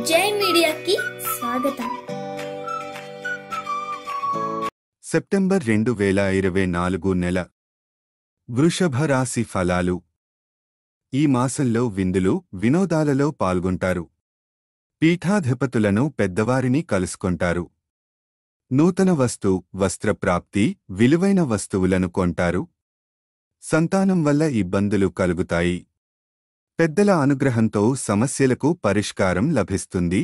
జై మీడియాకి స్వాగతం. సెప్టెంబర్ 2024 నెల వృషభ రాశి ఫలాలు. ఈ మాసంలో విందులు, వినోదాలలో పాల్గొంటారు. పీఠాధిపతులను, పెద్దవారిని కలుసుకొంటారు. నూతన వస్త్ర ప్రాప్తి, విలువైన వస్తువులను కొంటారు. సంతానం వల్ల ఇబ్బందులు కలుగుతాయి. పెద్దల అనుగ్రహంతో సమస్యలకు పరిష్కారం లభిస్తుంది.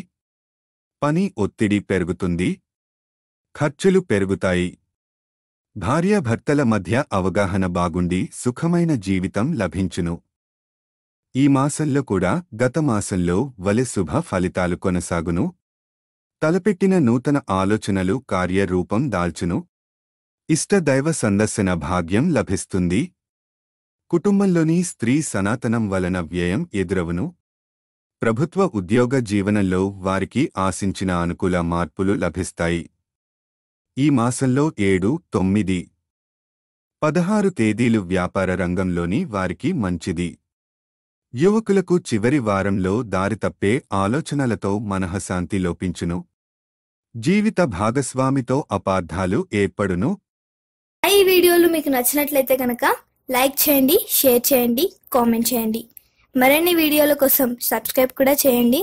పని ఒత్తిడి పెరుగుతుంది. ఖర్చులు పెరుగుతాయి. భార్యాభర్తల మధ్య అవగాహన బాగుండి సుఖమైన జీవితం లభించును. ఈ మాసంలో కూడా గత మాసంలో వలె శుభ ఫలితాలు కొనసాగును. తలపెట్టిన నూతన ఆలోచనలు కార్యరూపం దాల్చును. ఇష్ట దైవ సందర్శన భాగ్యం లభిస్తుంది. కుటుంబంలోని స్త్రీ సనాతనం వలన వ్యయం ఎదురవును. ప్రభుత్వ ఉద్యోగ జీవనంలో వారికి ఆశించిన అనుకూల మార్పులు లభిస్తాయి. ఈ మాసంలో 7, 9, 16 తేదీలు వ్యాపార రంగంలోని వారికి మంచిది. యువకులకు చివరి వారంలో దారితప్పే ఆలోచనలతో మనఃశాంతి లోపించును. జీవిత భాగస్వామితో అపార్థాలు ఏర్పడును. ఈ వీడియోలు మీకు నచ్చినట్లయితే కనుక లైక్ చేయండి, షేర్ చేయండి, కామెంట్ చేయండి. మరిన్ని వీడియోల కోసం సబ్స్క్రైబ్ కూడా చేయండి.